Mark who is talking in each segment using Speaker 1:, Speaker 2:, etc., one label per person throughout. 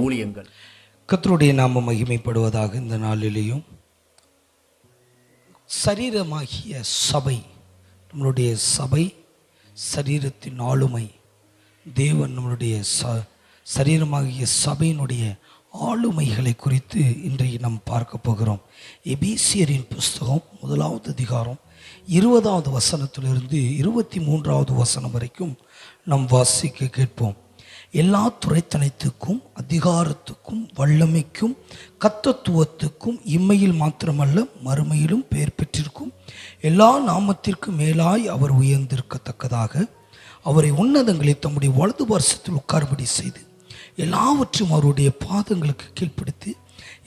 Speaker 1: ஊழியங்கள்.
Speaker 2: கர்த்தருடைய நாமம் மகிமைப்படுவதாக. இந்த நாளிலேயும் சரீரமாகிய சபை, நம்மளுடைய சபை சரீரத்தின் ஆளுமை, தேவன் நம்மளுடைய சரீரமாகிய சபையினுடைய ஆளுமைகளை குறித்து இன்றைக்கு நாம் பார்க்க போகிறோம். எபேசியரின் புஸ்தகம் 1வது அதிகாரம் 20வது வசனத்திலிருந்து 23வது வசனம் வரைக்கும் நாம் வாசிக்க கேட்போம். எல்லா துரைத்தனத்துக்கும் அதிகாரத்துக்கும் வல்லமைக்கும் கர்த்தத்துவத்துக்கும் இம்மையில் மாத்திரமல்ல மறுமையிலும் பெயர் பெற்றிருக்கும் எல்லா நாமத்திற்கும் மேலாய் அவர் உயர்ந்திருக்கத்தக்கதாக அவரை உன்னதங்களை தம்முடைய வலது பார்சத்தில் உட்கார்படி செய்து எல்லாவற்றையும் அவருடைய பாதங்களுக்கு கீழ்ப்படுத்தி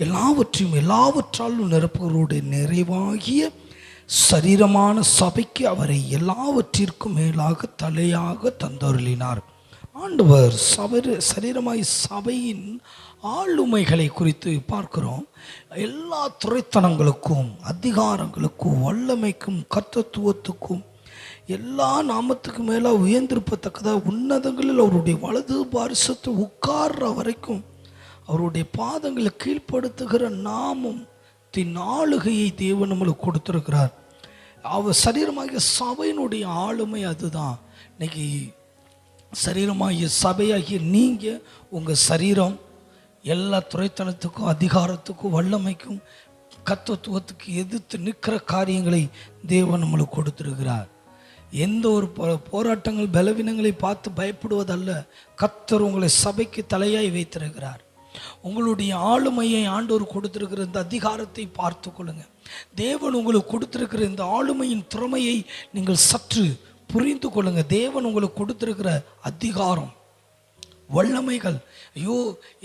Speaker 2: எல்லாவற்றையும் எல்லாவற்றாலும் நிரப்புவருடைய நிறைவாகிய சரீரமான சபைக்கு அவரை எல்லாவற்றிற்கும் மேலாக தலையாக தந்தருளினார். ஆண்டவர் சரீரமாய் சபையின் ஆளுமைகளை குறித்து பார்க்கிறோம். எல்லா துரைத்தனங்களுக்கும் அதிகாரங்களுக்கும் வல்லமைக்கும் கர்த்தத்துவத்துக்கும் எல்லா நாமத்துக்கும் மேலே உயர்ந்திருப்பத்தக்கதாக உன்னதங்களில் அவருடைய வலது பாரிசத்தை உட்கார்ற வரைக்கும் அவருடைய பாதங்களை கீழ்ப்படுத்துகிற நாமத்தின் ஆளுகையை தேவன் நம்மளுக்கு கொடுத்திருக்கிறார். அவர் சரீரமாகிய சபையினுடைய ஆளுமை அதுதான். இன்னைக்கு சரீரமாகிய சபையாகிய நீங்கள் உங்கள் சரீரம் எல்லா துரைத்தனத்துக்கும் அதிகாரத்துக்கும் வல்லமைக்கும் கர்த்தத்துவத்துக்கு எதிர்த்து நிற்கிற காரியங்களை தேவன் நம்மளுக்கு கொடுத்திருக்கிறார். எந்த ஒரு போராட்டங்கள் பலவீனங்களை பார்த்து பயப்படுவதல்ல, கர்த்தர் உங்களை சபைக்கு தலையாய் வைத்திருக்கிறார். உங்களுடைய ஆளுமையை ஆண்டவர் கொடுத்திருக்கிற இந்த அதிகாரத்தை பார்த்து கொள்ளுங்க. தேவன் உங்களுக்கு கொடுத்திருக்கிற இந்த ஆளுமையின் திறமையை நீங்கள் சற்று புரிந்து கொள்ளுங்க. தேவன் உங்களுக்கு கொடுத்திருக்கிற அதிகாரம் வல்லமைகள், ஐயோ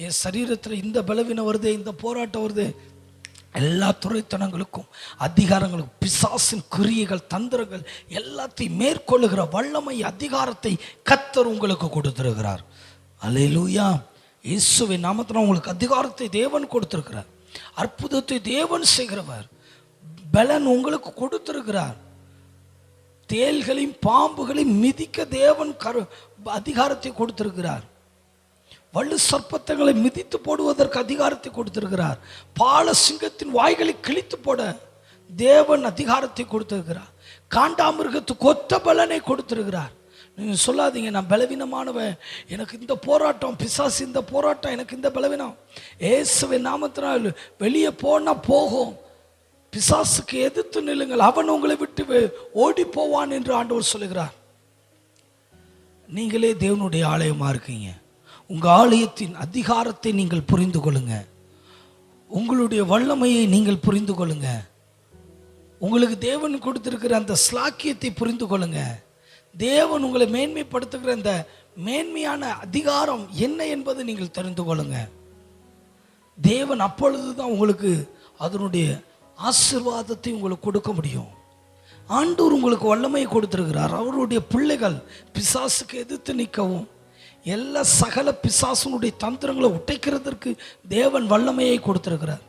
Speaker 2: என் சரீரத்தில் இந்த பலவீனம் வருது, இந்த போராட்டம் வருது, எல்லா துரைத்தனங்களுக்கும் அதிகாரங்களுக்கும் பிசாசின் கிரியைகள் தந்திரங்கள் எல்லாத்தையும் மேற்கொள்ளுகிற வல்லமை அதிகாரத்தை கர்த்தர் உங்களுக்கு கொடுத்திருக்கிறார். அல்லேலூயா. இயேசுவின் நாமத்தில் உங்களுக்கு அதிகாரத்தை தேவன் கொடுத்திருக்கிறார். அற்புதத்தை தேவன் செய்கிறவர். பலன் உங்களுக்கு கொடுத்திருக்கிறார். தேள்களையும் பாம்புகளையும் மிதிக்க தேவன் அதிகாரத்தை கொடுத்திருக்கிறார். வலு சர்ப்பத்தங்களை மிதித்து போடுவதற்கு அதிகாரத்தை கொடுத்திருக்கிறார். பால சிங்கத்தின் வாய்களை கிழித்து போட தேவன் அதிகாரத்தை கொடுத்திருக்கிறார். காண்டாமிருகத்துக்கு ஒத்த பலனை கொடுத்திருக்கிறார். நீங்கள் சொல்லாதீங்க, நான் பலவீனமானவன், எனக்கு இந்த போராட்டம், பிசாசு இந்த போராட்டம், எனக்கு இந்த பலவீனம். இயேசுவின் நாமத்தினால் வெளியே போனால் போகும். பிசாசுக்கு எதிர்த்து நில்லுங்கள், அவன் உங்களை விட்டு ஓடி போவான் என்று ஆண்டவர் சொல்லுகிறார். நீங்களே தேவனுடைய ஆலயமா இருக்கீங்க. உங்க ஆலயத்தின் அதிகாரத்தை நீங்கள் புரிந்து கொள்ளுங்க. உங்களுடைய வல்லமையை நீங்கள் புரிந்து கொள்ளுங்க. உங்களுக்கு தேவன் கொடுத்திருக்கிற அந்த ஸ்லாக்கியத்தை புரிந்து கொள்ளுங்க. தேவன் உங்களை மேன்மைப்படுத்துகிற அந்த மேன்மையான அதிகாரம் என்ன என்பதை நீங்கள் தெரிந்து கொள்ளுங்க. தேவன் அப்பொழுதுதான் உங்களுக்கு அதனுடைய ஆசீர்வாதத்தை உங்களுக்கு கொடுக்க முடியும். ஆண்டவர் உங்களுக்கு வல்லமையை கொடுத்திருக்கிறார். அவருடைய பிள்ளைகள் பிசாசுக்கு எதிர்த்து நிற்கவும் எல்லா சகல பிசாசுனுடைய தந்திரங்களை உடைக்கிறதற்கு தேவன் வல்லமையை கொடுத்திருக்கிறார்.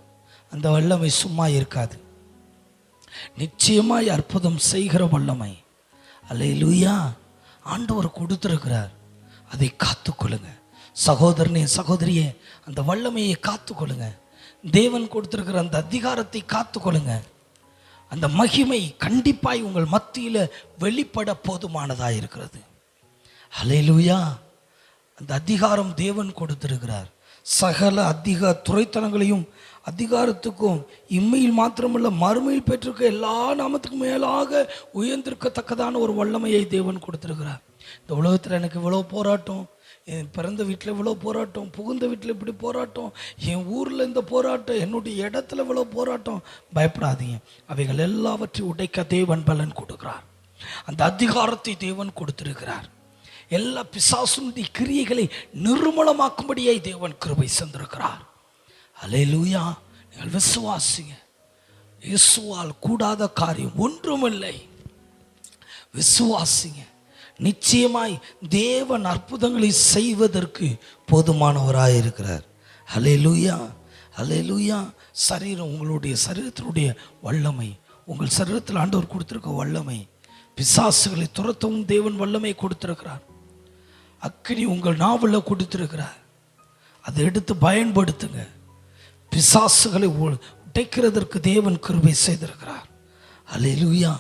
Speaker 2: அந்த வல்லமை சும்மா இருக்காது, நிச்சயமாய் அற்புதம் செய்கிற வல்லமை. அல்லேலூயா. ஆண்டவர் கொடுத்திருக்கிறார். அதை காத்துக்கொள்ளுங்க. சகோதரனே சகோதரியே, அந்த வல்லமையை காத்துக்கொள்ளுங்க. தேவன் கொடுத்திருக்கிற அந்த அதிகாரத்தை காத்துக்கொள்ளுங்க. அந்த மகிமை கண்டிப்பாய் உங்கள் மத்தியில் வெளிப்பட போதுமானதாக இருக்கிறது. அல்லேலூயா. அந்த அதிகாரம் தேவன் கொடுத்திருக்கிறார். சகல துரைத்தனங்களையும் அதிகாரத்துக்கும் இம்மையில் மாத்திரமல்ல மறுமையில் பெற்றிருக்க எல்லா நாமத்துக்கும் மேலாக உயர்ந்திருக்கத்தக்கதான ஒரு வல்லமையை தேவன் கொடுத்திருக்கிறார். இந்த உலகத்தில் எனக்கு இவ்வளோ போராட்டம், என் பிறந்த வீட்டில் இவ்வளோ போராட்டம், புகுந்த வீட்டில் இப்படி போராட்டம், என் ஊரில் இந்த போராட்டம், என்னுடைய இடத்துல இவ்வளோ போராட்டம், பயப்படாதீங்க. அவைகள் எல்லாவற்றையும் உடைக்க தேவன் பலன் கொடுக்கிறார். அந்த அதிகாரத்தை தேவன் கொடுத்திருக்கிறார். எல்லா பிசாசுடைய கிரியைகளை நிர்மூலமாக்கும்படியே தேவன் கிருபை சென்றிருக்கிறார். அல்லேலூயா. நீங்கள் விசுவாசிங்க. இயேசுவால் கூடாத காரியம் ஒன்றுமில்லை. விசுவாசிங்க. நிச்சயமாய் தேவன் அற்புதங்களை செய்வதற்கு போதுமானவராக இருக்கிறார். அல்லேலூயா. அல்லேலூயா. சரீரம், உங்களுடைய சரீரத்தினுடைய வல்லமை, உங்கள் சரீரத்தில் ஆண்டவர் கொடுத்திருக்க வல்லமை, பிசாசுகளை துரத்தவும் தேவன் வல்லமை கொடுத்திருக்கிறார். அக்கினி உங்கள் நாவல கொடுத்திருக்கிறார். அதை எடுத்து பயன்படுத்துங்க. பிசாசுகளை உடைக்கிறதற்கு தேவன் கிருபை செய்திருக்கிறார். அல்லேலூயா.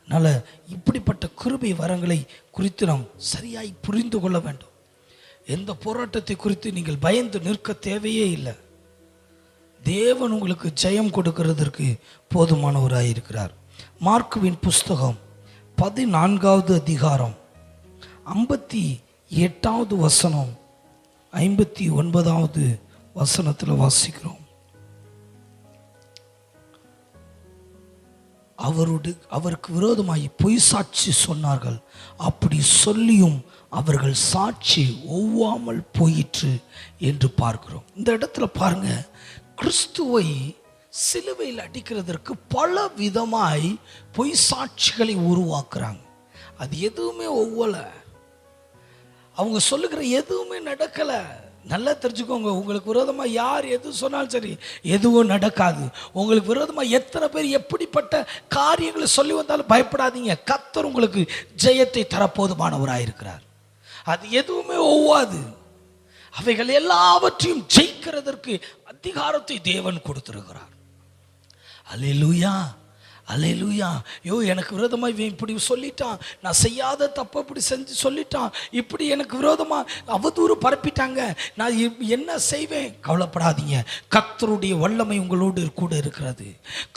Speaker 2: அதனால் இப்படிப்பட்ட கிருபை வரங்களை குறித்து நாம் சரியாய் புரிந்து கொள்ள வேண்டும். எந்த போராட்டத்தை குறித்து நீங்கள் பயந்து நிற்க தேவையே இல்லை. தேவன் உங்களுக்கு ஜெயம் கொடுக்கிறதற்கு போதுமானவராயிருக்கிறார். மார்க்குவின் புஸ்தகம் 14வது அதிகாரம் 58வது வசனம் 59வது வசனத்தில் வாசிக்கிறோம். அவருக்கு விரோதமாய் பொய் சாட்சி சொன்னார்கள். அப்படி சொல்லியும் அவர்கள் சாட்சி ஒவ்வாமல் போயிற்று என்று பார்க்கிறோம். இந்த இடத்துல பாருங்க, கிறிஸ்துவை சிலுவையில் அடிக்கிறதற்கு பல விதமாய் பொய் சாட்சிகளை உருவாக்குறாங்க. அது எதுவுமே ஒவ்வொல, அவங்க சொல்லுகிற எதுவுமே நடக்கல. நல்லா தெரிஞ்சுக்கோங்க, உங்களுக்கு விரோதமாக யார் எது சொன்னாலும் சரி, எதுவும் நடக்காது. உங்களுக்கு விரோதமாக எத்தனை பேர் எப்படிப்பட்ட காரியங்களை சொல்லி வந்தாலும் பயப்படாதீங்க. கர்த்தர் உங்களுக்கு ஜெயத்தை தரப்போதுமானவராயிருக்கிறார். அது எதுவுமே ஒவ்வாது. அவைகள் எல்லாவற்றையும் ஜெயிக்கிறதற்கு அதிகாரத்தை தேவன் கொடுத்திருக்கிறார். அல்லேலூயா, அல்லேலூயா. ஐயோ, எனக்கு விரோதமாக இவன் இப்படி சொல்லிட்டான், நான் செய்யாத தப்பை இப்படி செஞ்சு சொல்லிட்டான், இப்படி எனக்கு விரோதமாக அவதூறு பரப்பிட்டாங்க, நான் என்ன செய்வேன்? கவலைப்படாதீங்க. கர்த்தருடைய வல்லமை உங்களோடு கூட இருக்கிறது.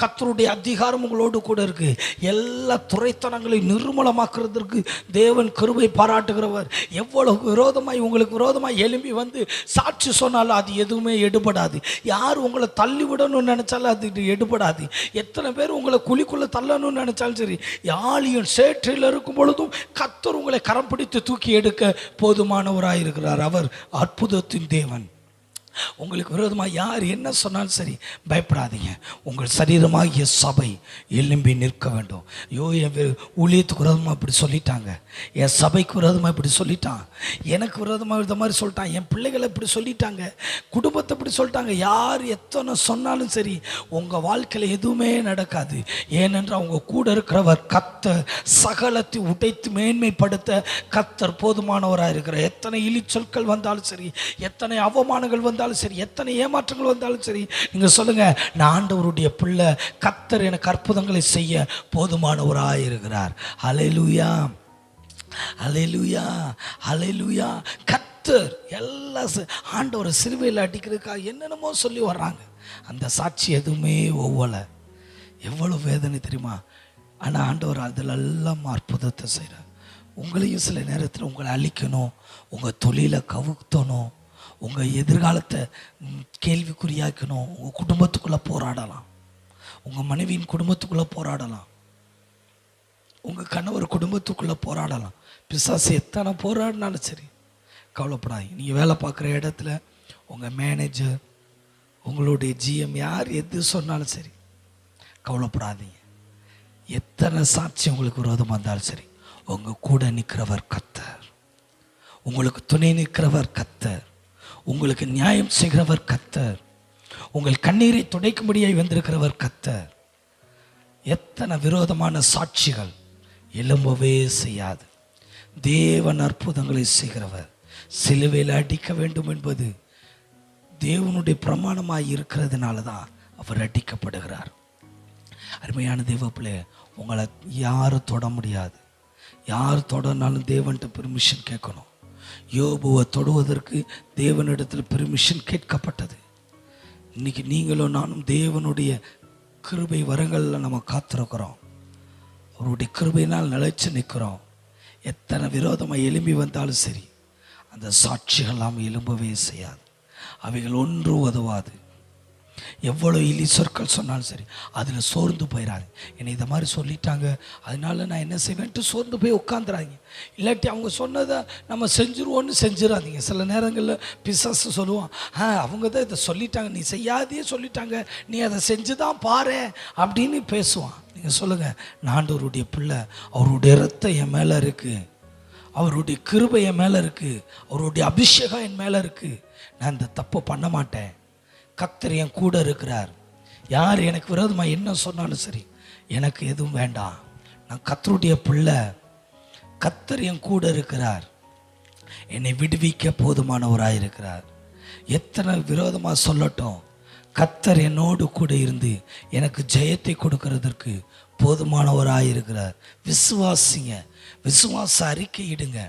Speaker 2: கர்த்தருடைய அதிகாரம் உங்களோடு கூட இருக்கு. எல்லா துரைத்தனங்களை நிர்மூலமாக்குறதற்கு தேவன் கிருபை பாராட்டுகிறவர். எவ்வளவு விரோதமாய் உங்களுக்கு விரோதமாய் எழும்பி வந்து சாட்சி சொன்னாலும் அது எதுவுமே எடுபடாது. யார் உங்களை தள்ளி விடணும்னு நினைச்சாலும் அது எடுபடாது. எத்தனை பேர் உங்களை குழிக்குள்ள தள்ளணும்னு நினைச்சாலும் சரி, யாழியும் சேற்றில் இருக்கும் பொழுதும் கர்த்தர் உங்களை கரம் பிடித்து தூக்கி எடுக்க போதுமானவராயிருக்கிறார். அவர் அற்புதத்தின் தேவன். உங்களுக்கு விரோதமாக யார் என்ன சொன்னாலும் சரி, பயப்படாதீங்க. உங்கள் சரீரமாகிய சபை எழும்பி நிற்க வேண்டும். ஐயோ, என் ஊழியத்துக்கு விரோதமாக இப்படி சொல்லிட்டாங்க, என் சபைக்கு விரோதமாக இப்படி சொல்லிட்டான், எனக்கு விரோதமாக இந்த மாதிரி சொல்லிட்டான், என் பிள்ளைகளை இப்படி சொல்லிட்டாங்க, குடும்பத்தை இப்படி சொல்லிட்டாங்க. யார் எத்தனை சொன்னாலும் சரி, உங்கள் வாழ்க்கையில் எதுவுமே நடக்காது. ஏனென்றால் அவங்க கூட இருக்கிறவர் கர்த்தர். சகலத்தை உடைத்து மேன்மைப்படுத்த கர்த்தர் போதுமானவராக இருக்கிறார். எத்தனை இழி சொற்கள் வந்தாலும் சரி, எத்தனை அவமானங்கள் வந்தாலும் சரி, எத்தனை ஏமாற்றங்கள் வந்தாலும் சரி, நீங்க சொல்லுங்க, நான் ஆண்டவருடைய பிள்ளை, கர்த்தர் எனக்கு அற்புதங்களை செய்ய போதுமானவராய் இருக்கிறார். ஹல்லேலூயா, ஹல்லேலூயா, ஹல்லேலூயா. கர்த்தர் எல்லா ஆண்டவரை சிலுவையில் அடிக்கிறதுக்காக என்னென்னமோ சொல்லி வர்றாங்க. அந்த சாட்சி எதுவுமே ஒவ்வொல. எவ்வளவு வேதனை தெரியுமா? ஆனால் ஆண்டவர் அதில் எல்லாம் அற்புதத்தை செய்கிறார். உங்களையும் சில நேரத்தில் உங்களை அழிக்கணும், உங்கள் தொழிலை கவுத்தணும், உங்கள் எதிர்காலத்தை கேள்விக்குறியாக்கணும். உங்கள் குடும்பத்துக்குள்ளே போராடலாம், உங்கள் மனைவியின் குடும்பத்துக்குள்ளே போராடலாம், உங்கள் கணவர் குடும்பத்துக்குள்ளே போராடலாம். பிசாசு எத்தனை போராடினாலும் சரி, கவலைப்படாதீங்க. நீங்கள் வேலை பார்க்குற இடத்துல உங்கள் மேனேஜர், உங்களுடைய ஜிஎம், யார் எது சொன்னாலும் சரி, கவலைப்படாதீங்க. எத்தனை சாட்சி உங்களுக்கு விரோதமாக இருந்தாலும் சரி, உங்கள் கூட நிற்கிறவர் கர்த்தர். உங்களுக்கு துணை நிற்கிறவர் கர்த்தர். உங்களுக்கு நியாயம் செய்கிறவர் கர்த்தர். உங்கள் கண்ணீரை துடைக்கும்படியாய் வந்திருக்கிறவர் கர்த்தர். எத்தனை விரோதமான சாட்சிகள் எழும்பவே செய்யாது. தேவன் அற்புதங்களை செய்கிறவர். சிலுவையில் அடிக்க வேண்டும் என்பது தேவனுடைய பிரமாணமாய் இருக்கிறதுனால தான் அவர் அடிக்கப்படுகிறார். அருமையான தேவப்பிள்ளை, உங்களை யாரும் தொட முடியாது. யார் தொடனாலும் தேவன்கிட்ட பெர்மிஷன் கேட்கணும். யோபுவை தொடுவதற்கு தேவனிடத்தில் பெர்மிஷன் கேட்கப்பட்டது. இன்னைக்கு நீங்களும் நானும் தேவனுடைய கிருபை வரங்களில் நம்ம காத்திருக்கிறோம். அவருடைய கிருபையினால் நிலைச்சு நிற்கிறோம். எத்தனை விரோதமாக எழும்பி வந்தாலும் சரி, அந்த சாட்சிகள் நாம் எழும்பவே செய்யாது. அவைகள் ஒன்று உதவாது. எவ்வளோ இலி சொற்கள் சொன்னாலும் சரி, அதில் சோர்ந்து போயிடாது. என்னை இதை மாதிரி சொல்லிட்டாங்க, அதனால நான் என்ன செய்வேன்ட்டு சோர்ந்து போய் உட்காந்துறாங்க. இல்லாட்டி அவங்க சொன்னதை நம்ம செஞ்சுருவோன்னு செஞ்சிடாதீங்க. சில நேரங்களில் பிசாசு சொல்லுவான், அவங்க தான் இதை சொல்லிட்டாங்க, நீ செய்யாதே சொல்லிட்டாங்க, நீ அதை செஞ்சு தான் பாரு அப்படின்னு பேசுவான். நீங்கள் சொல்லுங்கள், நான் ஆண்டவருடைய பிள்ளை, அவருடைய இரத்தம் என் மேலே இருக்குது, அவருடைய கிருபை என் மேலே இருக்குது, அவருடைய அபிஷேகம் என் மேலே இருக்குது, நான் இந்த தப்பை பண்ண மாட்டேன். கர்த்தர் என் கூட இருக்கிறார். யார் எனக்கு விரோதமாக என்ன சொன்னாலும் சரி, எனக்கு எதுவும் வேண்டாம். நான் கர்த்தருடைய பிள்ளை, கர்த்தர் என் கூட இருக்கிறார், என்னை விடுவிக்க போதுமானவராக இருக்கிறார். எத்தனை விரோதமாக சொல்லட்டும், கர்த்தர் என்னோடு கூட இருந்து எனக்கு ஜெயத்தை கொடுக்கறதற்கு போதுமானவராயிருக்கிறார். விசுவாசிங்க, விசுவாச அறிக்கையிடுங்க.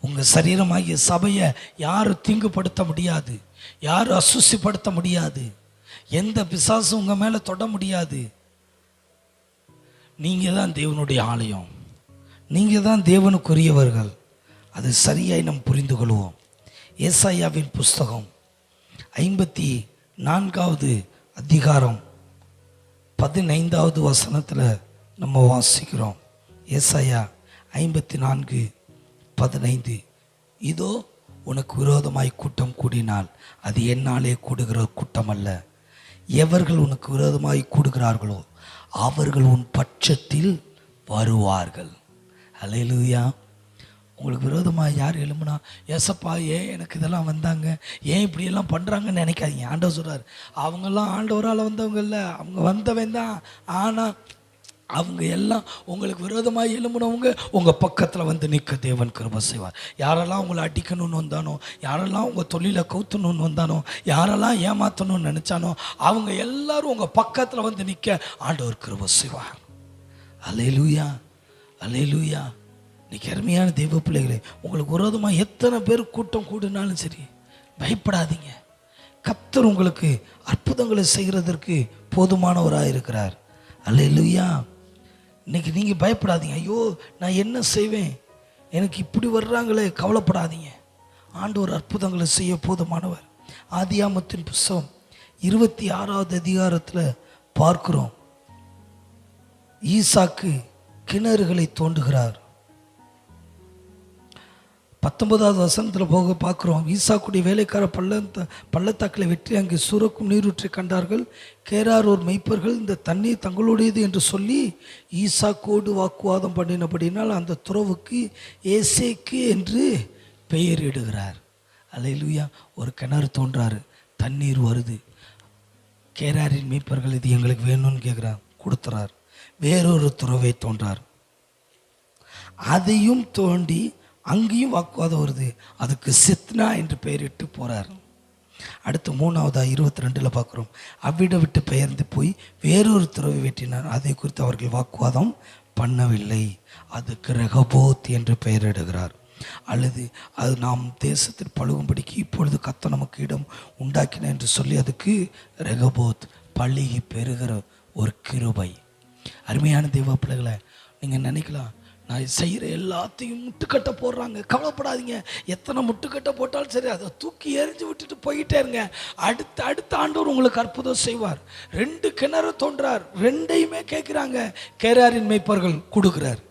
Speaker 2: உங்கள் சரீரமாகிய சபையை யாரும் தீங்குபடுத்த முடியாது, யாரும் அசுசிப்படுத்த முடியாது, எந்த பிசாசும் உங்கள் மேலே தொட முடியாது. நீங்கள் தான் தேவனுடைய ஆலயம், நீங்கள் தான் தேவனுக்குரியவர்கள். அது சரியாய் நாம் புரிந்து கொள்வோம். ஏசாயாவின் புஸ்தகம் 54வது அதிகாரம் 15வது வசனத்தில் நம்ம வாசிக்கிறோம். ஏசாயா 54:15. இதோ உனக்கு விரோதமாய் கூட்டம் கூடினால் அது என்னாலே கூடுகிற கூட்டம் அல்ல. எவர்கள் உனக்கு விரோதமாய் கூடுகிறார்களோ அவர்கள் உன் பட்சத்தில் வருவார்கள். அல்லேலூயா. உங்களுக்கு விரோதமாக யார் எழும்புனா, ஏசப்பா ஏன் எனக்கு இதெல்லாம் வந்தாங்க, ஏன் இப்படியெல்லாம் பண்ணுறாங்கன்னு நினைக்காதீங்க. ஆண்டவர் சொல்கிறார், அவங்கெல்லாம் ஆண்டவரால் வந்தவங்க இல்லை, அவங்க வந்தவன் தான். ஆனால் அவங்க எல்லாம் உங்களுக்கு விரோதமாக எழும்புனவங்க உங்கள் பக்கத்தில் வந்து நிற்க தேவன் கிருபை செய்வார். யாரெல்லாம் உங்களை அடிக்கணும்னு வந்தானோ, யாரெல்லாம் உங்கள் தொழிலை கவுத்தணும்னு வந்தானோ, யாரெல்லாம் ஏமாற்றணும்னு நினச்சானோ, அவங்க எல்லாரும் உங்கள் பக்கத்தில் வந்து நிற்க ஆண்டவர் கிருபை செய்வார். அல்லேலூயா, அல்லேலூயா. இன்னைக்கு அருமையான தெய்வ பிள்ளைகளே, உங்களுக்கு விரோதமாக எத்தனை பேர் கூட்டம் கூடினாலும் சரி, பயப்படாதீங்க. கர்த்தர் உங்களுக்கு அற்புதங்களை செய்கிறதற்கு போதுமானவராக இருக்கிறார். அல்லேலூயா. இன்னைக்கு நீங்கள் பயப்படாதீங்க. ஐயோ நான் என்ன செய்வேன், எனக்கு இப்படி வர்றாங்களே, கவலைப்படாதீங்க. ஆண்டவர் அற்புதங்களை செய்ய போதுமானவர். ஆதியாமத்தின் புஸ்தகம் 26வது அதிகாரத்தில் பார்க்கிறோம். ஈசாக்கு கிணறுகளை தோண்டுகிறார். 19வது வசனத்தில் போக பார்க்குறோம். ஈசாக்குடைய வேலைக்கார பள்ளத்தாக்களை வெற்றி அங்கே சுரக்கும் நீரூற்றை கண்டார்கள். கேராரூர் மெய்ப்பர்கள் இந்த தண்ணீர் தங்களுடையது என்று சொல்லி ஈசாக்கோடு வாக்குவாதம் பண்ணினபடினால் அந்த துறவுக்கு ஏசேக்கு என்று பெயரிடுகிறார். அல்லேலூயா. ஒரு கிணறு தோன்றாரு, தண்ணீர் வருது. கேராரின் மெய்ப்பர்கள் இது எங்களுக்கு வேணும்னு கேட்குறார், கொடுத்துறார். வேறொரு துறவை தோன்றார், அதையும் தோண்டி அங்கேயும் வாக்குவாதம் வருது. அதுக்கு சித்னா என்று பெயரிட்டு போகிறார். அடுத்து 3வது 22 பார்க்குறோம். அவ்விடம் விட்டு பெயர்ந்து போய் வேறொரு துறவை வெட்டினார். அதை குறித்து அவர்கள் வாக்குவாதம் பண்ணவில்லை. அதுக்கு ரெகபோத் என்று பெயரிடுகிறார். அல்லது அது நாம் தேசத்தில் பழுகும்படிக்கு இப்பொழுது கர்த்தர் நமக்கு இடம் உண்டாக்கின என்று சொல்லி அதுக்கு ரெகபோத், பழுகி பெறுகிற ஒரு கிருபை. அருமையான தெய்வ பிள்ளைகளை, நீங்கள் நினைக்கலாம், நான் செய்கிற எல்லாத்தையும் முட்டுக்கட்டை போடுறாங்க, கவலைப்படாதீங்க. எத்தனை முட்டுக்கட்டை போட்டாலும் சரி, அதை தூக்கி எறிஞ்சு விட்டுட்டு போயிட்டே இருங்க. அடுத்த ஆண்டவர் உங்களுக்கு அற்புதம் செய்வார். 2 கிணறு தோன்றார், 2யுமே கேட்குறாங்க. கேராரின் மெய்ப்பர்கள் கொடுக்குறார்.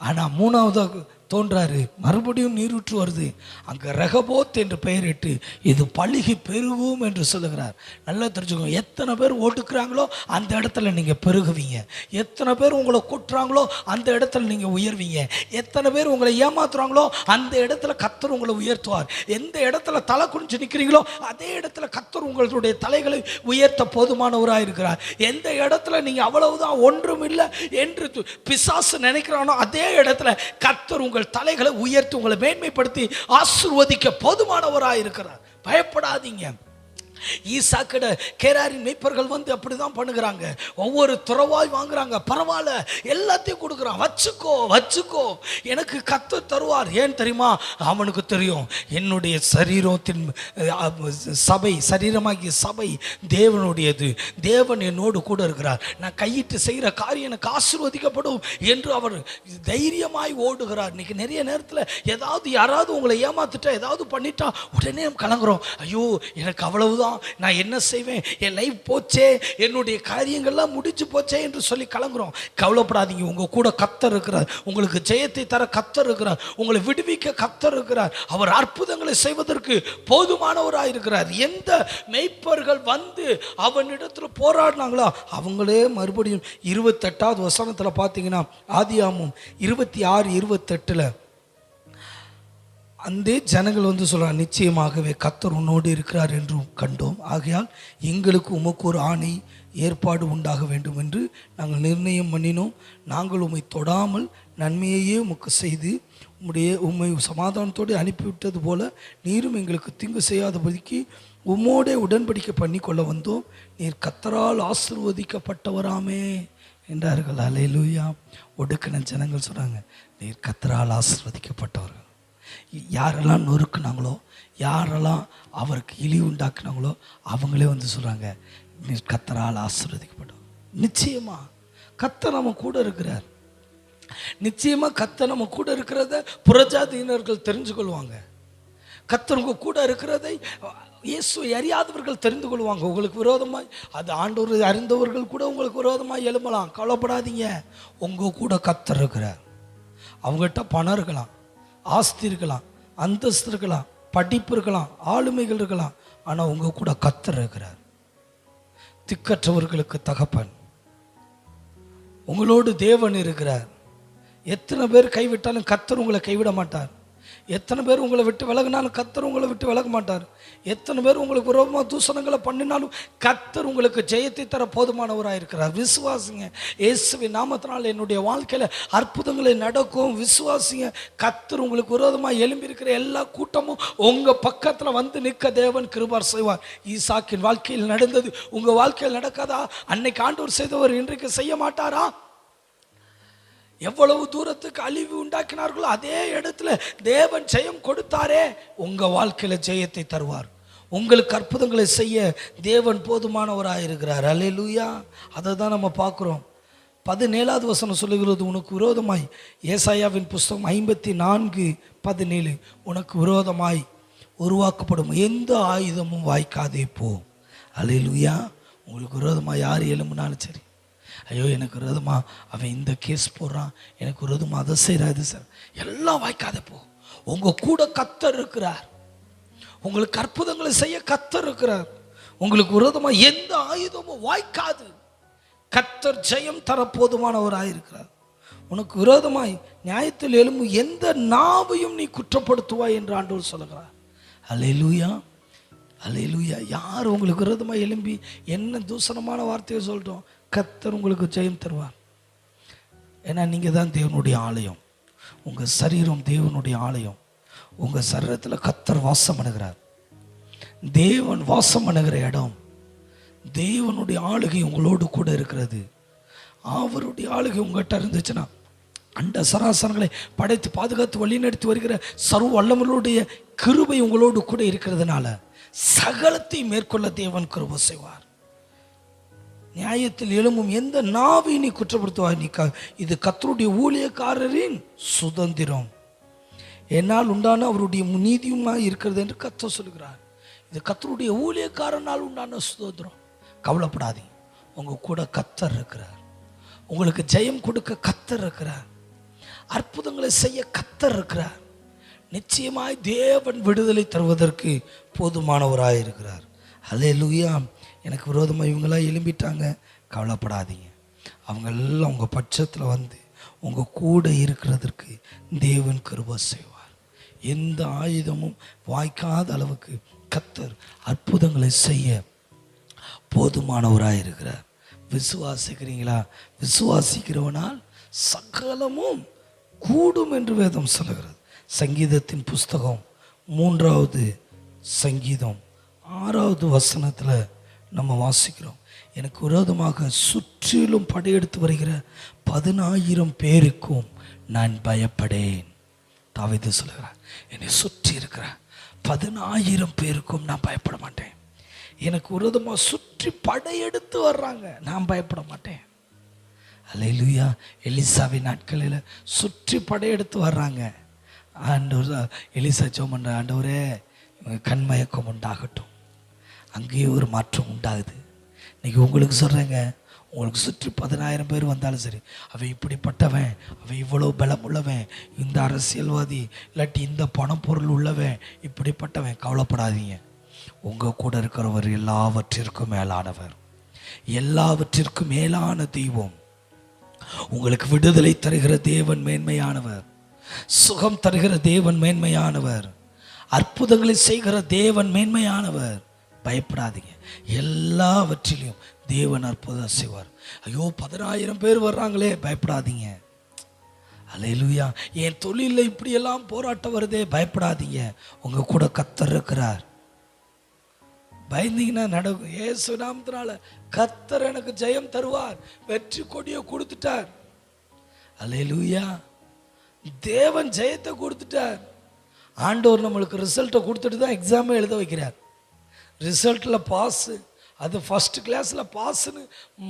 Speaker 2: ஆனால் 3வது தோன்றாரு, மறுபடியும் நீரூற்று வருது. அங்கே ரெகபோத் என்று பெயரிட்டு இது பழுகி பெருகும் என்று சொல்லுகிறார். நல்லா தெரிஞ்சுக்கோங்க, எத்தனை பேர் ஓட்டுக்கிறாங்களோ அந்த இடத்துல நீங்கள் பெருகுவீங்க. எத்தனை பேர் உங்களை கொட்டுறாங்களோ அந்த இடத்துல நீங்கள் உயர்வீங்க. எத்தனை பேர் உங்களை ஏமாத்துறாங்களோ அந்த இடத்துல கர்த்தர் உங்களை உயர்த்துவார். எந்த இடத்துல தலை குனிஞ்சு நிற்கிறீங்களோ அதே இடத்துல கர்த்தர் உங்களுடைய தலைகளை உயர்த்த போதுமானவராக இருக்கிறார். எந்த இடத்துல நீங்கள் அவ்வளவுதான் ஒன்றும் இல்லை என்று பிசாசு நினைக்கிறானோ அதே இடத்துல கர்த்தர் உங்கள் தலைகளை உயர்த்தி உங்களை மேன்மைப்படுத்தி ஆசீர்வதிக்க போதுமானவராக இருக்கிறார். பயப்படாதீங்க. ஈசாக்கிட கேராரின் மெய்ப்பர்கள் வந்து அப்படிதான் பண்ணுகிறாங்க. ஒவ்வொரு துறவாய் வாங்குறாங்க. பரவாயில்ல, எல்லாத்தையும் கொடுக்குறான். வச்சுக்கோ, எனக்கு கர்த்தர் தருவார். ஏன் தெரியுமா? அவனுக்கு தெரியும் என்னுடைய சரீரத்தின் சபை, சரீரமாகிய சபை தேவனுடையது. தேவன் என்னோடு கூட இருக்கிறார். நான் கையிட்டு செய்கிற காரியம் எனக்கு ஆசீர்வதிக்கப்படும் என்று அவர் தைரியமாய் ஓடுகிறார். இன்னைக்கு நிறைய நேரத்தில் யாராவது உங்களை ஏமாத்துட்டா, ஏதாவது பண்ணிட்டா உடனே கலங்குறோம். ஐயோ எனக்கு அவ்வளவுதான், நான் என்ன செய்வேன், என் லைஃப் போச்சே, என்னுடைய காரியங்கள்லாம் முடிஞ்சு போச்சே என்று சொல்லி கலங்குறோம். கவலைப்படாதீங்க, உங்க கூட கர்த்தர் இருக்கிறார். உங்களுக்கு ஜெயத்தை தர கர்த்தர் இருக்கிறார். உங்களை விடுவிக்க கர்த்தர் இருக்கிறார். அவர் அற்புதங்களை செய்வதற்கு போதுமானவராக இருக்கிறார். எந்த மெய்ப்பர்கள் வந்து அவனிடத்தில் போராடினாங்களோ அவங்களே மறுபடியும் 28வது வசனத்தில் பார்த்தீங்கன்னா, ஆதியாகமம் 26:28 அந்த ஜனங்கள் வந்து சொல்கிறார், நிச்சயமாகவே கர்த்தர் உன்னோடு இருக்கிறார் என்றும் கண்டோம். ஆகையால் எங்களுக்கு உமக்கு ஒரு ஆணை ஏற்பாடு உண்டாக வேண்டும் என்று நாங்கள் நிர்ணயம் பண்ணினோம். நாங்கள் உம்மை தொடாமல் நன்மையையே உமக்கு செய்து உம்மை சமாதானத்தோடு அனுப்பிவிட்டது போல நீரும் எங்களுக்கு தீங்கு செய்யாதபடிக்கு உம்மோடே உடன்படிக்கை பண்ணி கொள்ள வந்தோம். நீர் கர்த்தரால் ஆசீர்வதிக்கப்பட்டவராமே என்றார்கள். அல்லேலூயா. ஒடுக்கின ஜனங்கள் சொல்கிறாங்க, நீர் கர்த்தரால் ஆசீர்வதிக்கப்பட்டவர்கள். யாரெல்லாம் நொறுக்குனாங்களோ, யாரெல்லாம் அவருக்கு இழிவு உண்டாக்குனாங்களோ அவங்களே வந்து சொல்கிறாங்க, நீர் கர்த்தரால் ஆசீர்வதிக்கப்பட்டவர். நிச்சயமா கர்த்தர் நம்ம கூட இருக்கிறார். நிச்சயமா கர்த்தர் நம்ம கூட இருக்கிறத புறஜாதியினர்கள் தெரிஞ்சு கொள்வாங்க. கர்த்தர் உங்க கூட இருக்கிறதை இயேசுவை அறியாதவர்கள் தெரிந்து கொள்வாங்க. உங்களுக்கு விரோதமாய், அது ஆண்டவர் அறிந்தவர்கள் கூட உங்களுக்கு விரோதமாய் எழும்பலாம். கவலைப்படாதீங்க, உங்க கூட கர்த்தர் இருக்கிறார். அவங்ககிட்ட பணம் இருக்கலாம், ஆஸ்தி இருக்கலாம், அந்தஸ்து இருக்கலாம், படிப்பு இருக்கலாம், ஆளுமைகள் இருக்கலாம், ஆனால் உங்க கூட கர்த்தர் இருக்கிறார். திக்கற்றவர்களுக்கு தகப்பன், உங்களோடு தேவன் இருக்கிறார். எத்தனை பேர் கைவிட்டாலும் கர்த்தர் உங்களை கைவிட மாட்டார். எத்தனை பேர் உங்களை விட்டு விலகினாலும் கர்த்தர் உங்களை விட்டு விலக மாட்டார். எத்தனை பேர் உங்களுக்கு விரோதமாக தூஷணங்களை பண்ணினாலும் கர்த்தர் உங்களுக்கு ஜெயத்தை தர போதுமானவராக இருக்கிறார். விசுவாசிங்க. இயேசுவின் நாமத்தினால் என்னுடைய வாழ்க்கையில் அற்புதங்களை நடக்கும். விசுவாசிங்க. கர்த்தர் உங்களுக்கு விரோதமாக எழும்பி இருக்கிற எல்லா கூட்டமும் உங்கள் பக்கத்தில் வந்து நிற்க தேவன் கிருபார் செய்வார். ஈசாக்கின் வாழ்க்கையில் நடந்தது உங்கள் வாழ்க்கையில் நடக்காதா? அன்னைக்கு ஆண்டவர் செய்தவர் இன்றைக்கு செய்ய மாட்டாரா? எவ்வளவு தூரத்துக்கு அழிவு உண்டாக்கினார்களோ அதே இடத்துல தேவன் ஜெயம் கொடுத்தாரே. உங்க வாழ்க்கையில ஜெயத்தை தருவார். உங்களுக்கு அற்புதங்களை செய்ய தேவன் போதுமானவராக இருக்கிறார். அல்லேலூயா. அதை தான் நம்ம பார்க்குறோம். 17வது வசனம் சொல்லுகிறது, உனக்கு விரோதமாய், ஏசாயாவின் புஸ்தகம் 54:17, உனக்கு விரோதமாய் உருவாக்கப்படும் எந்த ஆயுதமும் வாய்க்காதே போ. அல்லேலூயா. உங்களுக்கு விரோதமாக யார் எழும்புனாலும் சரி, ஐயோ எனக்கு விரோதமாக அவன் இந்த கேஸ் போடுறான், எனக்கு விரோதமாக அதை செய்கிறாது சார், எல்லாம் வாய்க்காத போ. உங்கள் கூட கர்த்தர் இருக்கிறார். உங்களுக்கு அற்புதங்களை செய்ய கர்த்தர் இருக்கிறார். உங்களுக்கு விரோதமாக எந்த ஆயுதமும் வாய்க்காது. கர்த்தர் ஜெயம் தர போதுமானவராக இருக்கிறார். உனக்கு விரோதமாய் நியாயத்தில் எழும்பும் எந்த நாவையும் நீ குற்றப்படுத்துவாய் என்று ஆண்டவர் சொல்லுகிறார். அல்லேலூயா. அல்லேலூயா. யார் உங்களுக்கு விரோதமாக எழும்பி என்ன தூசணமான வார்த்தையை சொல்லிட்டோம், கர்த்தர் உங்களுக்கு ஜெயம் தருவார். ஏன்னா நீங்கள் தான் தேவனுடைய ஆலயம். உங்கள் சரீரம் தேவனுடைய ஆலயம். உங்கள் சரீரத்தில் கர்த்தர் வாசம் பண்ணுகிறார். தேவன் வாசம் பண்ணுகிற இடம். தேவனுடைய ஆளுகை உங்களோடு கூட இருக்கிறது. அவருடைய ஆளுகை உங்கள்கிட்ட இருந்துச்சுன்னா, அண்ட சராசரங்களை படைத்து பாதுகாத்து வழிநடத்தி வருகிற சர்வ வல்லவருடைய கிருபை உங்களோடு கூட இருக்கிறதுனால சகலத்தை மேற்கொள்ள தேவன் கிருபை செய்வார். நியாயத்தில் எழும்பும் எந்த நாவை நீ குற்றப்படுத்துவாய். நீ இது கர்த்தருடைய ஊழியக்காரரின் சுதந்திரம், என்னால் உண்டான அவருடைய நீதியுமாய் இருக்கிறது என்று கர்த்தர் சொல்கிறார். இது கர்த்தருடைய ஊழியக்காரனால் உண்டான சுதந்திரம். கவலைப்படாதீங்க, உங்க கூட கர்த்தர் இருக்கிறார். உங்களுக்கு ஜெயம் கொடுக்க கர்த்தர் இருக்கிறார். அற்புதங்களை செய்ய கர்த்தர் இருக்கிறார். நிச்சயமாய் தேவன் விடுதலை தருவதற்கு போதுமானவராக இருக்கிறார். அல்லேலூயா. எனக்கு விரோதமாக இவங்களாம் எழும்பிட்டாங்க, கவலைப்படாதீங்க. அவங்கெல்லாம் உங்கள் பட்சத்தில் வந்து உங்கள் கூட இருக்கிறதற்கு தேவன் கிருபை செய்வார். எந்த ஆயுதமும் வாய்க்காத அளவுக்கு கர்த்தர் அற்புதங்களை செய்ய போதுமானவராக இருக்கிறார். விசுவாசிக்கிறீங்களா? விசுவாசிக்கிறவனால் சகலமும் கூடும் என்று வேதம் சொல்லுகிறது. சங்கீதத்தின் புஸ்தகம் 3வது சங்கீதம் 6வது வசனத்தில் நம்ம வாசிக்கிறோம், எனக்கு விரோதமாக சுற்றிலும் படையெடுத்து வருகிற 10,000 பேருக்கும் நான் பயப்படேன். தாவீது சொல்லுகிறார், என்னை சுற்றி இருக்கிற 10,000 பேருக்கும் நான் பயப்பட மாட்டேன். எனக்கு விரோதமாக சுற்றி படையெடுத்து வர்றாங்க, நான் பயப்பட மாட்டேன். அல்லேலூயா. எலிசாவின் நாட்களில் சுற்றி படையெடுத்து வர்றாங்க. ஆண்டவர் எலிசா ஜெபம் பண்ற, ஆண்டவரே இவங்க கண்மயக்கம் உண்டாகட்டும். அங்கேயே ஒரு மாற்றம் உண்டாகுது. இன்னைக்கு உங்களுக்கு சொல்கிறேங்க, உங்களுக்கு சுற்றி 10,000 பேர் வந்தாலும் சரி, அவன் இப்படிப்பட்டவன், அவன் இவ்வளோ பலம் உள்ளவன், இந்த அரசியல்வாதி இல்லாட்டி இந்த பணம் பொருள் உள்ளவன், இப்படிப்பட்டவன், கவலைப்படாதீங்க. உங்கள் கூட இருக்கிறவர் எல்லாவற்றிற்கும் மேலானவர், எல்லாவற்றிற்கும் மேலான தெய்வம். உங்களுக்கு விடுதலை தருகிற தேவன் மேன்மையானவர், சுகம் தருகிற தேவன் மேன்மையானவர், அற்புதங்களை செய்கிற தேவன் மேன்மையானவர். பயப்படாதீங்க, எல்லாவற்றிலையும் தேவன் அற்புதம் செய்வார். ஐயோ 10,000 பேர் வர்றாங்களே, பயப்படாதீங்க. அல்லேலூயா. என் தொழிலில் இப்படியெல்லாம் போராட்டம் வருதே, பயப்படாதீங்க, உங்கள் கூட கர்த்தர் இருக்கிறார். பயந்தீங்கன்னா நடக்கும். இயேசு நாமத்தினால கர்த்தர் எனக்கு ஜெயம் தருவார். வெற்றி கொடியை கொடுத்துட்டார். அல்லேலூயா. தேவன் ஜெயத்தை கொடுத்துட்டார். ஆண்டவர் நம்மளுக்கு ரிசல்ட்டை கொடுத்துட்டு தான் எக்ஸாமே எழுத வைக்கிறார். ரிசல்ட்டில் பாஸு, அது ஃபஸ்ட் கிளாஸில் பாஸுன்னு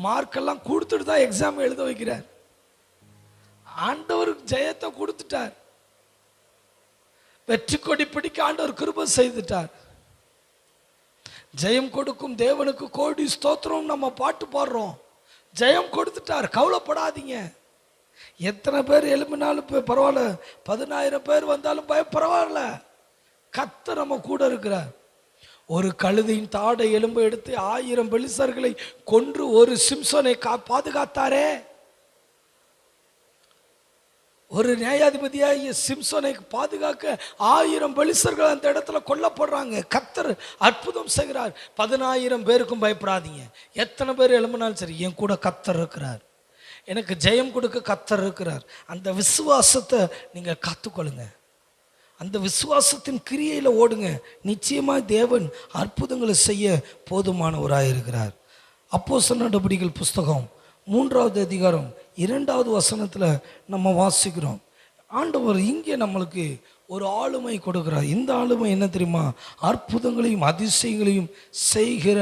Speaker 2: மார்க்கெல்லாம் கொடுத்துட்டு தான் எக்ஸாம் எழுத வைக்கிறார். ஆண்டவர் ஜெயத்தை கொடுத்துட்டார். வெற்றி கொடி பிடிக்க ஆண்டவர் கிருபை செய்துட்டார். ஜெயம் கொடுக்கும் தேவனுக்கு கோடி ஸ்தோத்திரம் நம்ம பாட்டு பாடுறோம். ஜெயம் கொடுத்துட்டார், கவலைப்படாதீங்க. எத்தனை பேர் எழுப்பினாலும் பரவாயில்ல, 10,000 பேர் வந்தாலும் பரவாயில்ல, கர்த்தர் நம்ம கூட இருக்கிறார். ஒரு கழுதையின் தாடை எலும்பு எடுத்து 1000 பெலிஸ்தர்களை கொன்று ஒரு சிம்சோனை பாதுகாத்தாரே. ஒரு நியாயாதிபதியாகிய சிம்சோனை பாதுகாக்க 1000 பெலிஸ்தர்கள் அந்த இடத்துல கொல்லப்படுறாங்க. கர்த்தர் அற்புதம் செய்கிறார். 10,000 பேருக்கும் பயப்படாதீங்க. எத்தனை பேர் எழும்பினாலும் சரி, என் கூட கர்த்தர் இருக்கிறார். எனக்கு ஜெயம் கொடுக்க கர்த்தர் இருக்கிறார். அந்த விசுவாசத்தை நீங்கள் காத்துக்கொள்ளுங்க. அந்த விசுவாசத்தின் கிரியையில் ஓடுங்க. நிச்சயமாக தேவன் அற்புதங்களை செய்ய போதுமானவராக இருக்கிறார். அப்போஸ்தலர் நடபடிகள் புஸ்தகம் 3வது அதிகாரம் 2வது வசனத்தில் நம்ம வாசிக்கிறோம். ஆண்டவர் இங்கே நம்மளுக்கு ஒரு ஆளுமை கொடுக்கிறார். இந்த ஆளுமை என்ன தெரியுமா? அற்புதங்களையும் அதிசயங்களையும் செய்கிற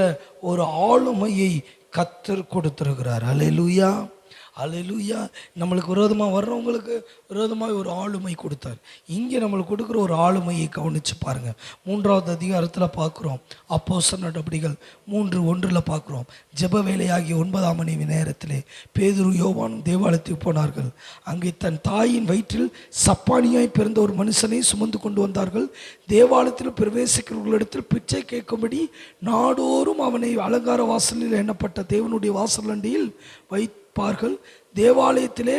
Speaker 2: ஒரு ஆளுமையை கர்த்தர் கொடுத்திருக்கிறார். அல்லேலூயா, அல்லேலூயா. நம்மளுக்கு விரோதமாக வர்றவங்களுக்கு விரோதமாக ஒரு ஆளுமை கொடுத்தார். இங்கே நம்மளுக்கு கொடுக்குற ஒரு ஆளுமையை கவனித்து பாருங்கள். 3வது அதிகாரத்தில் பார்க்குறோம். அப்போஸ்தலர் நடபடிகள் 3:1 பார்க்குறோம். ஜெப வேலையாகிய 9ஆம் மணி நேரத்திலே பேதுரு யோவானும் தேவாலயத்துக்கு போனார்கள். அங்கே தன் தாயின் வயிற்றில் சப்பானியாய் பிறந்த ஒரு மனுஷனை சுமந்து கொண்டு வந்தார்கள். தேவாலயத்தில் பிரவேசிக்கிறவர்களிடத்தில் பிச்சை கேட்கும்படி நாடோறும் அவனை அலங்கார வாசலில் எண்ணப்பட்ட தேவனுடைய வாசல் அண்டியில் வைப்பார்கள். தேவாலயத்திலே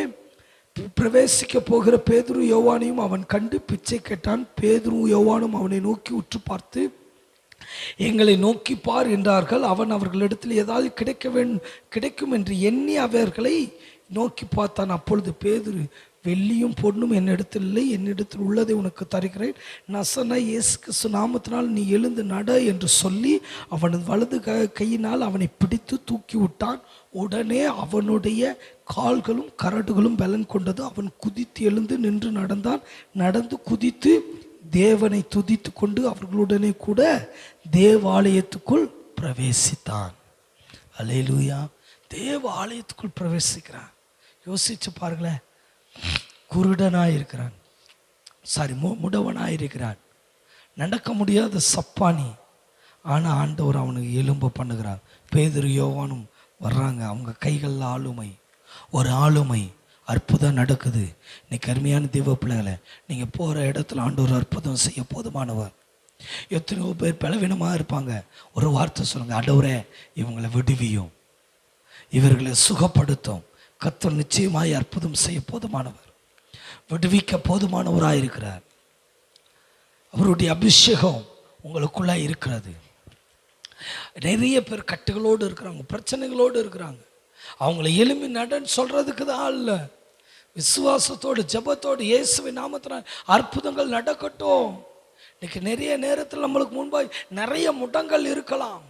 Speaker 2: பிரவேசிக்க போகிற பேதுரு யோவானையும் அவன் கண்டு பிச்சை கேட்டான். பேதுரு யோவானும் அவனை நோக்கி உற்று பார்த்து, எங்களை நோக்கி பார் என்றார்கள். அவன் அவர்களிடத்தில் ஏதாவது கிடைக்கும் என்று எண்ணி அவர்களை நோக்கி பார்த்தான். அப்பொழுது பேதுரு, வெள்ளியும் பொன்னும் என்னிடத்தில் இல்லை, என்னிடத்தில் உள்ளதை உனக்கு தருகிறேன். நசனாய் இயேசு கிறிஸ்து நாமத்தினால் நீ எழுந்து நட என்று சொல்லி அவனது வலது கையினால் அவனை பிடித்து தூக்கி விட்டான். உடனே அவனுடைய கால்களும் கரடுகளும் பலன் கொண்டது. அவன் குதித்து எழுந்து நின்று நடந்தான். நடந்து குதித்து தேவனை துதித்து கொண்டு அவர்களுடனே கூட தேவாலயத்துக்குள் பிரவேசித்தான். அல்லேலூயா. தேவாலயத்துக்குள் பிரவேசிக்கிறான். யோசிச்சு பாருங்களேன். குருடனாய் இருக்கிறான், முடவனாய் இருக்கிறான், நடக்க முடியாத சப்பானி. ஆனால் ஆண்டவர் அவனுக்கு எலும்பு பண்ணுகிறார். பேதுரு யோவானும் வர்றாங்க. அவங்க கைகளில் ஆளுமை, ஒரு ஆளுமை, அற்புதம் நடக்குது. இன்னைக்கு அருமையான தெய்வ பிள்ளைகளை, நீங்கள் போகிற இடத்துல ஆண்டவர் அற்புதம் செய்ய போதுமானவர். எத்தனையோ பேர் பலவீனமாக இருப்பாங்க. ஒரு வார்த்தை சொல்லுங்கள், ஆண்டவரே இவங்களை விடுவியும், இவர்களை சுகப்படுத்தும். கர்த்தர் நிச்சயமாய் அற்புதம் செய்ய போதுமானவர், விடுவிக்க போதுமானவராக இருக்கிறார். அவருடைய அபிஷேகம் உங்களுக்குள்ளாக இருக்கிறது. நிறைய பேர் கட்டுகளோடு இருக்கிறாங்க, பிரச்சனைகளோடு இருக்கிறாங்க. அவங்கள எலும்பி நடன்னு சொல்றதுக்கு தான் இல்லை. விசுவாசத்தோடு ஜெபத்தோடு இயேசுவின் நாமத்தினால் அற்புதங்கள் நடக்கட்டும். இன்னைக்கு நிறைய நேரத்தில் நம்மளுக்கு முன்பாய் நிறைய முடங்கள் இருக்கலாம்.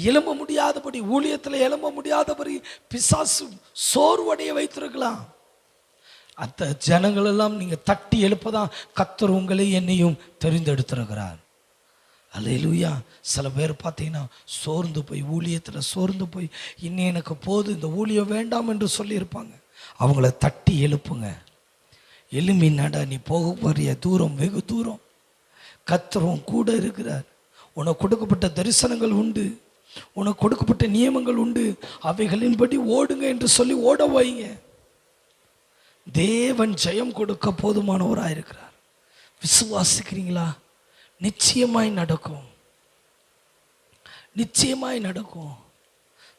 Speaker 2: எழும்ப முடியாதபடி, ஊழியத்தில் எழும்ப முடியாதபடி பிசாசு சோர்வடைய வைத்திருக்கலாம். அந்த ஜனங்கள் எல்லாம் நீங்க தட்டி எழுப்பதான் கர்த்தர் உங்களை என்னையும் தெரிந்தெடுத்திருக்கிறார். அல்லேலூயா. சில பேர் பார்த்தீங்கன்னா சோர்ந்து போய், ஊழியத்தில் சோர்ந்து போய், இன்னும் எனக்கு போது, இந்த ஊழியம் வேண்டாம் என்று சொல்லியிருப்பாங்க. அவங்கள தட்டி எழுப்புங்க. எலும்பி நட, நீ போக போறிய தூரம் வெகு தூரம். கர்த்தரும் கூட இருக்கிறார். உனக்கு கொடுக்கப்பட்ட தரிசனங்கள் உண்டு, உனக்கு கொடுக்கப்பட்ட நியமங்கள் உண்டு, அவைகளின்படி ஓடுங்க என்று சொல்லி ஓட வைங்க. தேவன் ஜெயம் கொடுக்க போதுமானவராக இருக்கிறார். விசுவாசிக்கிறீங்களா? நிச்சயமாய் நடக்கும், நிச்சயமாய் நடக்கும்.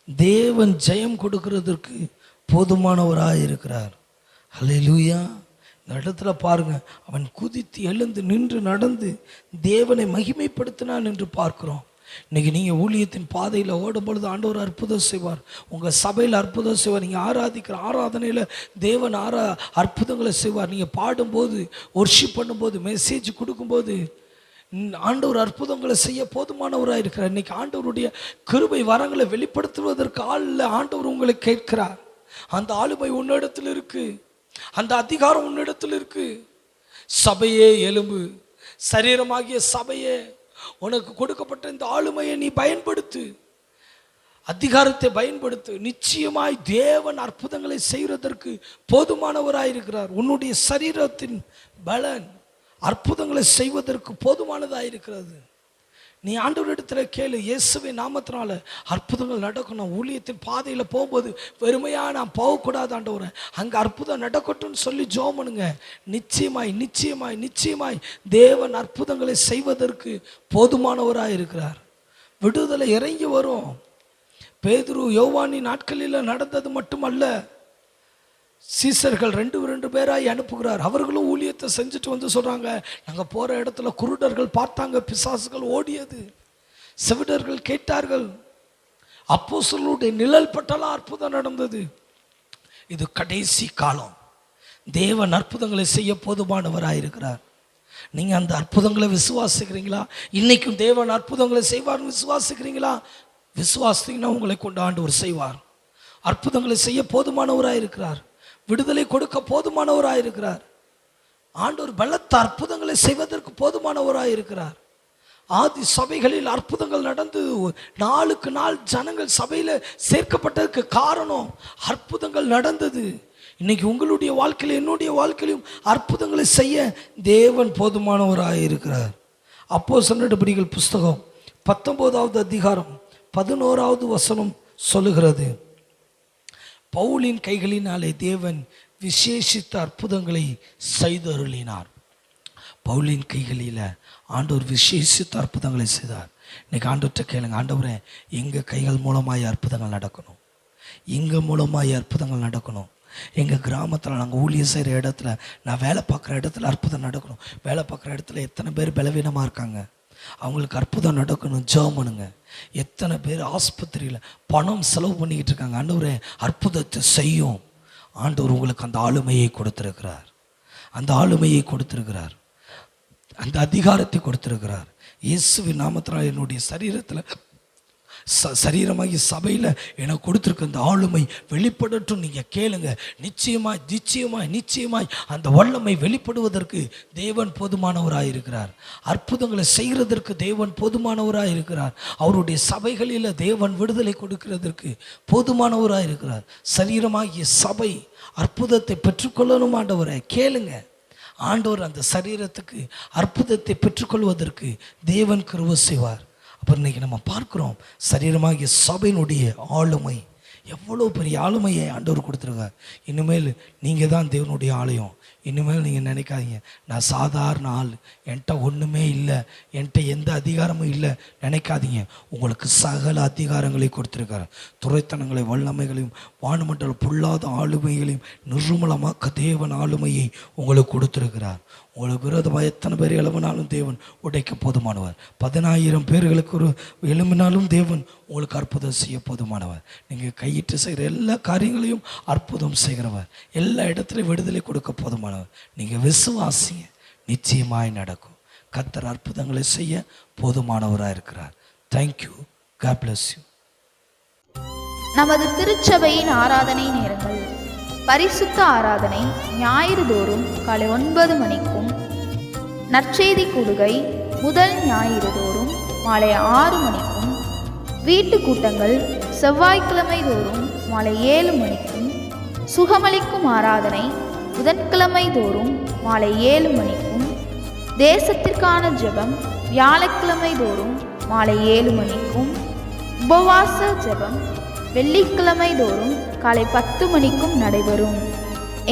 Speaker 2: தேவன் ஜெயம் கொடுக்கிறதுக்கு போதுமானவராக இருக்கிறார். அல்லேலூயா. இந்த இடத்துல பாருங்க, அவன் குதித்து எழுந்து நின்று நடந்து தேவனை மகிமைப்படுத்தினான் என்று பார்க்கிறோம். இன்னைக்கு நீங்கள் ஊழியத்தின் பாதையில் ஓடும் பொழுது ஆண்டவர் அற்புதம் செய்வார். உங்கள் சபையில் அற்புதம் செய்வார். நீங்கள் ஆராதிக்கிற ஆராதனையில் தேவன் அற்புதங்களை செய்வார். நீங்கள் பாடும்போது, ஒர்ஷிப் பண்ணும்போது, மெசேஜ் கொடுக்கும்போது ஆண்டவர் அற்புதங்களை செய்ய போதுமானவராக இருக்கிறார். இன்னைக்கு ஆண்டவருடைய கிருபை வரங்களை வெளிப்படுத்துவதற்கு ஆண்டவர் உங்களை கேட்கிறார். அந்த ஆளுமை உன்னிடத்தில் இருக்கு, அந்த அதிகாரம் உன்னிடத்தில் இருக்கு. சபையே எலும்பு, சரீரமாகிய சபையே, உனக்கு கொடுக்கப்பட்ட இந்த ஆளுமையை நீ பயன்படுத்து, அதிகாரத்தை பயன்படுத்து. நிச்சயமாய் தேவன் அற்புதங்களை செய்வதற்கு போதுமானவராயிருக்கிறார். உன்னுடைய சரீரத்தின் பலன் அற்புதங்களை செய்வதற்கு போதுமானதாயிருக்கிறது. நீ ஆண்டவரிடத்துல கேளு, இயேசுவின் நாமத்தினால அற்புதங்கள் நடக்கணும். ஊழியத்தின் பாதையில் போகும்போது வெறுமையாக நான் போகக்கூடாது ஆண்டவரே, அங்கே அற்புதம் நடக்கட்டும்னு சொல்லி ஜெபம் பண்ணுங்க. நிச்சயமாய் நிச்சயமாய் நிச்சயமாய் தேவன் அற்புதங்களை செய்வதற்கு போதுமானவராக இருக்கிறார். விடுதலை இறங்கி வரும். பேதுரு யோவானின் நாட்களில் நடந்தது மட்டுமல்ல, சீசர்கள் 2 பேராய் அனுப்புகிறார். அவர்களும் ஊழியத்தை செஞ்சுட்டு வந்து சொல்றாங்க, நாங்கள் போற இடத்துல குருடர்கள் பார்த்தாங்க, பிசாசுகள் ஓடியது, செவிடர்கள் கேட்டார்கள், அப்போஸ்தலருடைய நிழல் பட்டலாம் அற்புதம் நடந்தது. இது கடைசி காலம். தேவன் அற்புதங்களை செய்ய போதுமானவராயிருக்கிறார். நீங்க அந்த அற்புதங்களை விசுவாசிக்கிறீங்களா? இன்னைக்கும் தேவன் அற்புதங்களை செய்வார்னு விசுவாசிக்கிறீங்களா? விசுவாசிங்கன்னா உங்களை கொண்டு ஆண்டவர் செய்வார். அற்புதங்களை செய்ய போதுமானவராயிருக்கிறார். விடுதலை கொடுக்க போதுமானவராயிருக்கிறார். ஆண்டவர் பலத்த அற்புதங்களை செய்வதற்கு போதுமானவராயிருக்கிறார். ஆதி சபைகளில் அற்புதங்கள் நடந்து நாளுக்கு நாள் ஜனங்கள் சபையில் சேர்க்கப்பட்டதுக்கு காரணம் அற்புதங்கள் நடந்தது. இன்னைக்கு உங்களுடைய வாழ்க்கையில, என்னுடைய வாழ்க்கையிலும் அற்புதங்களை செய்ய தேவன் போதுமானவராயிருக்கிறார். அப்போஸ்தலர் நடபடிகள் புஸ்தகம் 19வது அதிகாரம் 11வது வசனம் சொல்லுகிறது, பவுலின் கைகளினாலே தேவன் விசேஷித்த அற்புதங்களை செய்தருளினார். பவுலின் கைகளில் ஆண்டவர் விசேஷித்த அற்புதங்களை செய்தார். இன்னைக்கு ஆண்டவர்கிட்ட கேளுங்க, ஆண்டவரே எங்கள் கைகள் மூலமாய் அற்புதங்கள் நடக்கணும், எங்கள் மூலமாய் அற்புதங்கள் நடக்கணும். எங்கள் கிராமத்தில் நாங்கள் ஊழியம் செய்கிற இடத்துல, நான் வேலை பார்க்குற இடத்துல அற்புதம் நடக்கணும். வேலை பார்க்குற இடத்துல எத்தனை பேர் பலவீனமாக இருக்காங்க, அவங்களுக்கு அற்புதம் நடக்கணும். ஜெபம் பண்ணுங்க. எத்தனை பேர் ஆஸ்பத்திரியில் பணம் செலவு பண்ணிக்கிட்டு இருக்காங்க, ஆண்டவரே அற்புதத்தை செய்யும். ஆண்டவர் உங்களுக்கு அந்த ஆளுமையை கொடுத்திருக்கிறார், அந்த ஆளுமையை கொடுத்திருக்கிறார், அந்த அதிகாரத்தை கொடுத்திருக்கிறார். இயேசுவின் நாமத்தினால் என்னுடைய சரீரத்தில் சரீரமாகி சபையில் எனக்கு கொடுத்துருக்க அந்த ஆளுமை வெளிப்படட்டும். நீங்கள் கேளுங்க. நிச்சயமாய் நிச்சயமாய் நிச்சயமாய் அந்த வல்லமை வெளிப்படுவதற்கு தேவன் போதுமானவராயிருக்கிறார். அற்புதங்களை செய்கிறதற்கு தேவன் போதுமானவராயிருக்கிறார். அவருடைய சபைகளில் தேவன் விடுதலை கொடுக்கிறதற்கு போதுமானவராயிருக்கிறார். சரீரமாகிய சபை அற்புதத்தை பெற்றுக்கொள்ளணும். ஆண்டவரை கேளுங்க. ஆண்டவர் அந்த சரீரத்துக்கு அற்புதத்தை பெற்றுக்கொள்வதற்கு தேவன் கிருபை செய்வார். அப்புறம் இன்னைக்கு நம்ம பார்க்குறோம், சரீரமாகிய சபையினுடைய ஆளுமை, எவ்வளோ பெரிய ஆளுமையை ஆண்டவர் கொடுத்துருக்கார். இனிமேல் நீங்கள் தான் தேவனுடைய ஆலயம். இனிமேல் நீங்கள் நினைக்காதீங்க, நான் சாதாரண ஆள், என்கிட்ட ஒன்றுமே இல்லை, என்கிட்ட எந்த அதிகாரமும் இல்லை நினைக்காதீங்க. உங்களுக்கு சகல அதிகாரங்களை கொடுத்துருக்காரு. துறைத்தனங்களை, வல்லமைகளையும், வானமண்டல பொல்லாத ஆளுமைகளையும் நிர்மூலமாக்க தேவன் ஆளுமையை உங்களுக்கு கொடுத்துருக்கிறார். உங்களுக்கு விரோதமாக எத்தனை பேர் எழும்பினாலும் தேவன் உடைக்க போதுமானவர். 10,000 பேர்களுக்கு ஒரு எழும்பினாலும் தேவன் உங்களுக்கு அற்புதம் செய்ய போதுமானவர். நீங்கள் கையிட்டு செய்கிற எல்லா காரியங்களையும் அற்புதம் செய்கிறவர், எல்லா இடத்துலையும் விடுதலை கொடுக்க போதுமானவர். நீங்கள் விசுவாசிங்க, நிச்சயமாய் நடக்கும். கர்த்தர் அற்புதங்களை செய்ய போதுமானவராக இருக்கிறார். தேங்க்யூ. God bless you.
Speaker 1: நமது திருச்சபையின் ஆராதனை நேரங்கள்: பரிசுத்த ஆராதனை ஞாயிறு தோறும் காலை 9 மணிக்கும், நற்செய்தி கூடுகை முதல் ஞாயிறு தோறும் மாலை 6 மணிக்கும், வீட்டு கூட்டங்கள் செவ்வாய்க்கிழமை தோறும் மாலை 7 மணிக்கும், சுகமளிக்கும் ஆராதனை புதன்கிழமை தோறும் மாலை 7 மணிக்கும், தேசத்திற்கான ஜெபம் வியாழக்கிழமை தோறும் மாலை 7 மணிக்கும், உபவாச ஜெபம் வெள்ளிக்கிழமை தோறும் காலை 10 மணிக்கும் நடைபெறும்.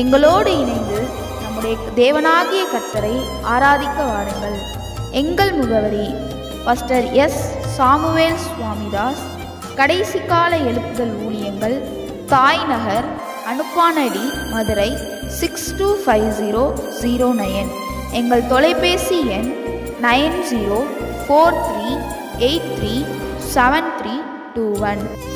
Speaker 1: எங்களோடு இணைந்து நம்முடைய தேவனாகிய கர்த்தரை ஆராதிக்க வாருங்கள். எங்கள் முகவரி: பாஸ்டர் எஸ். சாமுவேல் சுவாமிதாஸ், கடைசி கால எழுப்புதல் ஊழியங்கள், தாய் நகர், அனுப்பானடி, மதுரை 625009. எங்கள் தொலைபேசி எண் 9043 837321.